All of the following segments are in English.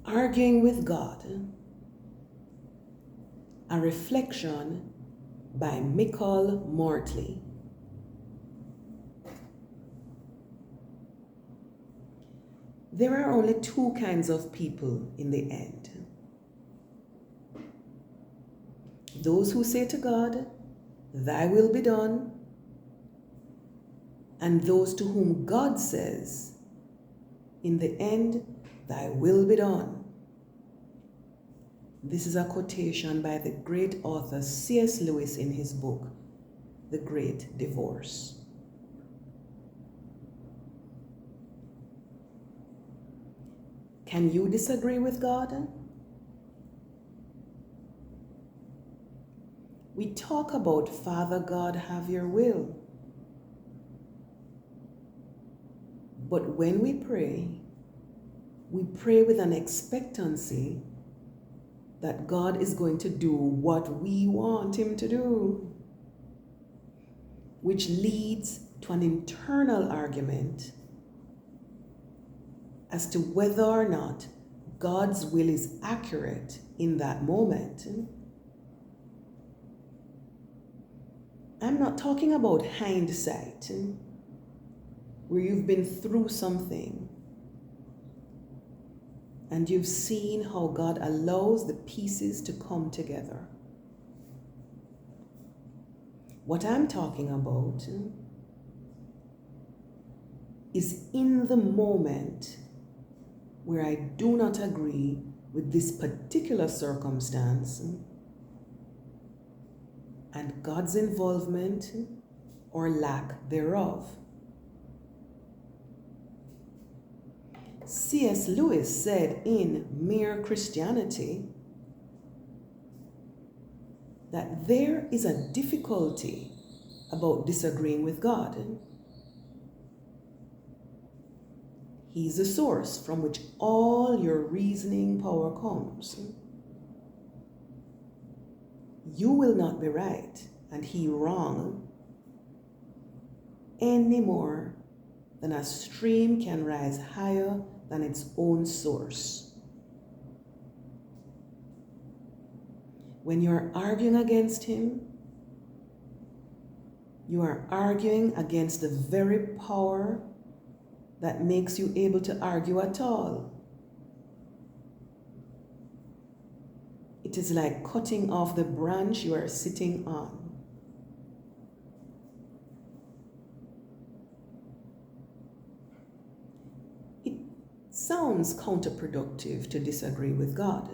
Arguing with God, a reflection by Mikol Mortley. There are only two kinds of people in the end. Those who say to God, "Thy will be done," and those to whom God says, "In the end, thy will be done." This is a quotation by the great author C.S. Lewis in his book, The Great Divorce. Can you disagree with God? We talk about, "Father God, have your will." But when we pray with an expectancy that God is going to do what we want him to do, which leads to an internal argument as to whether or not God's will is accurate in that moment. I'm not talking about hindsight, where you've been through something and you've seen how God allows the pieces to come together. What I'm talking about is in the moment where I do not agree with this particular circumstance and God's involvement or lack thereof. C.S. Lewis said in Mere Christianity that there is a difficulty about disagreeing with God. He's the source from which all your reasoning power comes. You will not be right and he wrong any more than a stream can rise higher than its own source. When you're arguing against him, you are arguing against the very power that makes you able to argue at all. It is like cutting off the branch you are sitting on. It sounds counterproductive to disagree with God.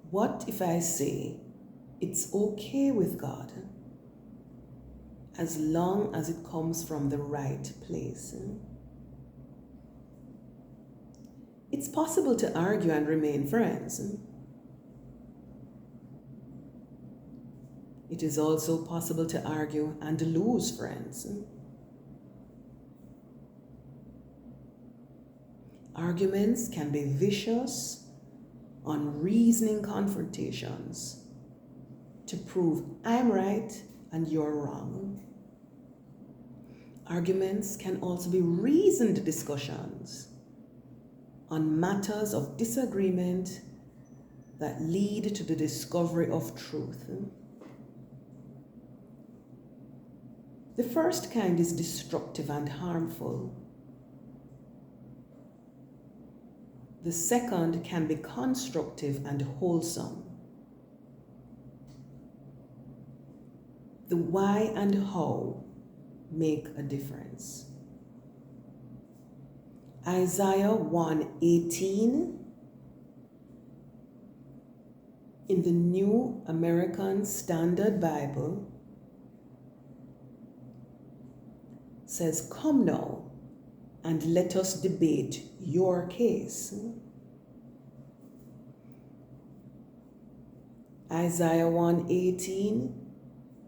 What if I say it's okay with God as long as it comes from the right place? It's possible to argue and remain friends. It is also possible to argue and lose friends. Arguments can be vicious, unreasoning confrontations to prove I'm right and you're wrong. Arguments can also be reasoned discussions on matters of disagreement that lead to the discovery of truth. The first kind is destructive and harmful. The second can be constructive and wholesome. The why and how make a difference. Isaiah 1:18 in the New American Standard Bible says, "Come now and let us debate your case." Isaiah 1:18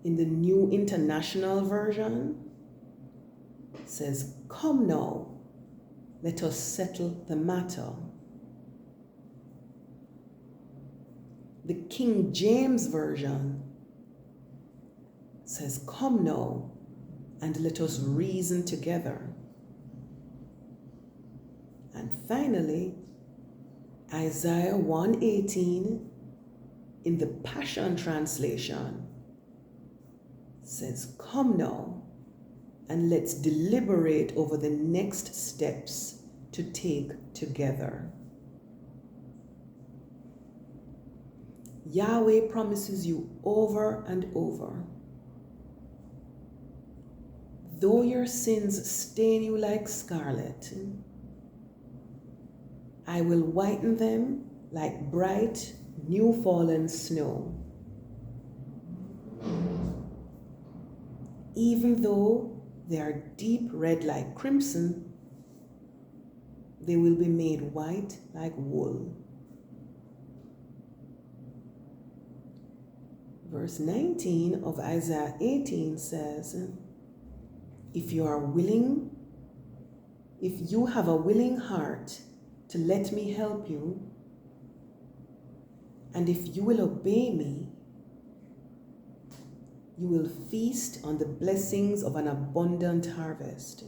in the New International Version says, "Come now, let us settle the matter." The King James Version says, "Come now and let us reason together." And finally, Isaiah 1:18 in the Passion Translation says, "Come now, and let's deliberate over the next steps to take together." Yahweh promises you over and over, though your sins stain you like scarlet, I will whiten them like bright, new fallen snow. Even though they are deep red like crimson, they will be made white like wool. Verse 19 of Isaiah 18 says, if you have a willing heart to let me help you, and if you will obey me, you will feast on the blessings of an abundant harvest.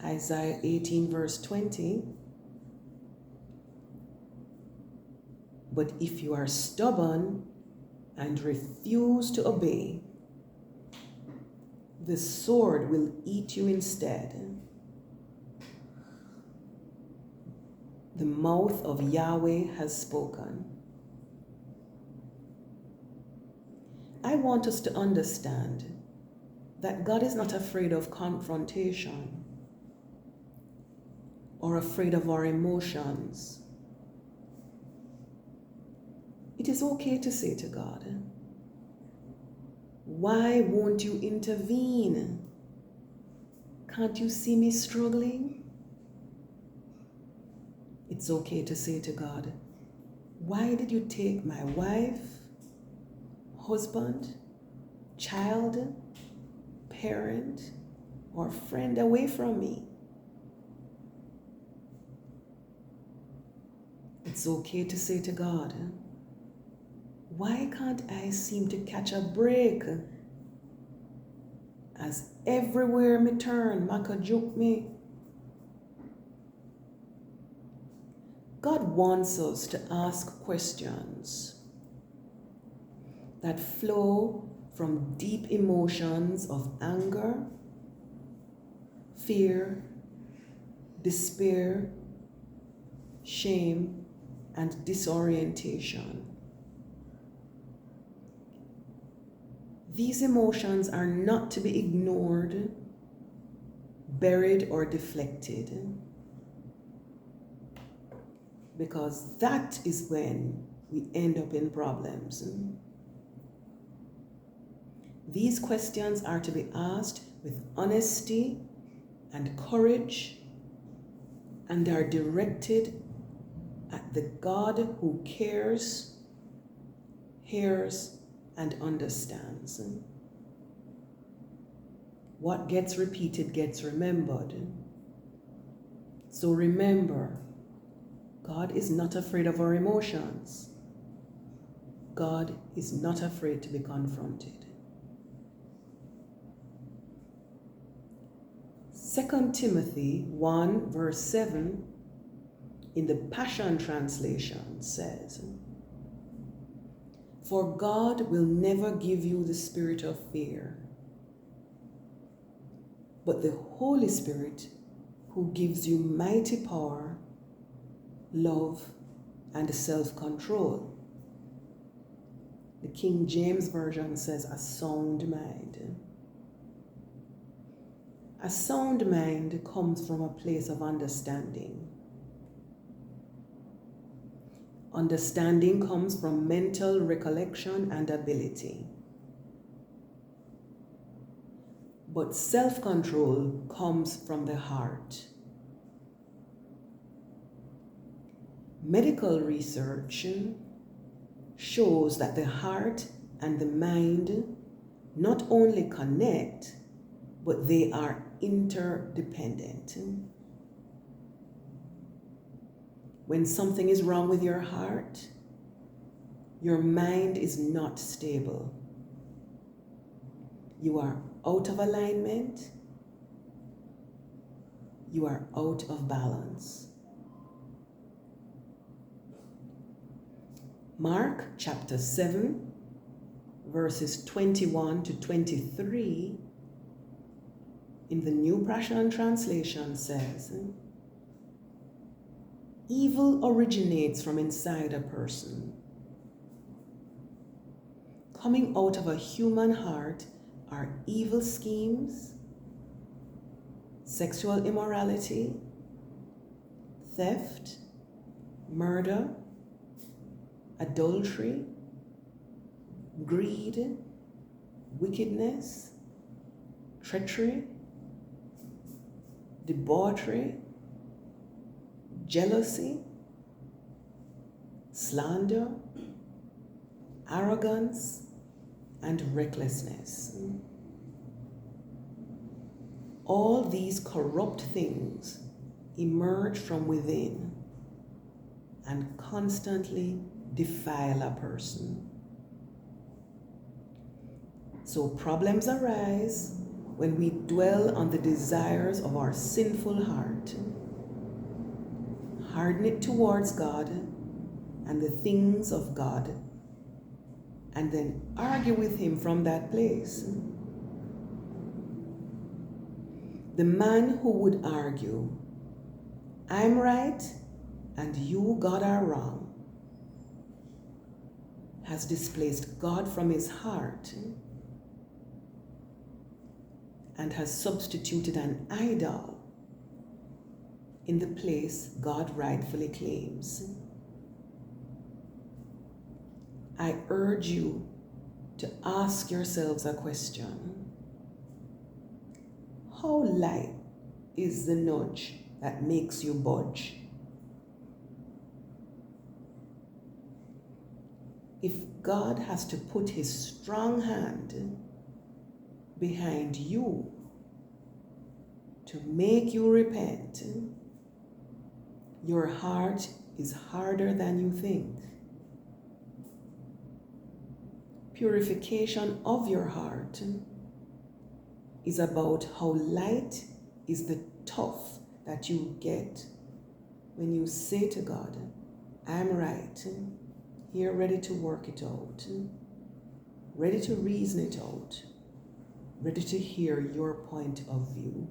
Isaiah 18 verse 20, but if you are stubborn and refuse to obey, the sword will eat you instead. The mouth of Yahweh has spoken. I want us to understand that God is not afraid of confrontation or afraid of our emotions. It is okay to say to God, why won't you intervene? Can't you see me struggling? It's okay to say to God, why did you take my wife, husband, child, parent, or friend away from me? It's okay to say to God, why can't I seem to catch a break? As everywhere me turn, Maka juke me. God wants us to ask questions that flow from deep emotions of anger, fear, despair, shame, and disorientation. These emotions are not to be ignored, buried, or deflected, because that is when we end up in problems. These questions are to be asked with honesty and courage, and are directed at the God who cares, hears, and understands. What gets repeated gets remembered. So remember, God is not afraid of our emotions. God is not afraid to be confronted. 2 Timothy 1 verse 7 in the Passion Translation says, "For God will never give you the spirit of fear, but the Holy Spirit who gives you mighty power, love, and self-control." The King James Version says a sound mind. A sound mind comes from a place of understanding. Understanding comes from mental recollection and ability. But self-control comes from the heart. Medical research shows that the heart and the mind not only connect, but they are interdependent. When something is wrong with your heart, your mind is not stable. You are out of alignment. You are out of balance. Mark chapter 7, verses 21 to 23 in the New Passion Translation says, evil originates from inside a person. Coming out of a human heart are evil schemes, sexual immorality, theft, murder, adultery, greed, wickedness, treachery, debauchery, jealousy, slander, arrogance, and recklessness. All these corrupt things emerge from within and constantly defile a person. So problems arise when we dwell on the desires of our sinful heart, harden it towards God and the things of God, and then argue with Him from that place. The man who would argue, I'm right and you, God, are wrong, has displaced God from his heart and has substituted an idol in the place God rightfully claims. I urge you to ask yourselves a question. How light is the nudge that makes you budge? If God has to put His strong hand behind you to make you repent, your heart is harder than you think. Purification of your heart is about how light is the tough that you get when you say to God, I'm right, here ready to work it out, ready to reason it out, ready to hear your point of view.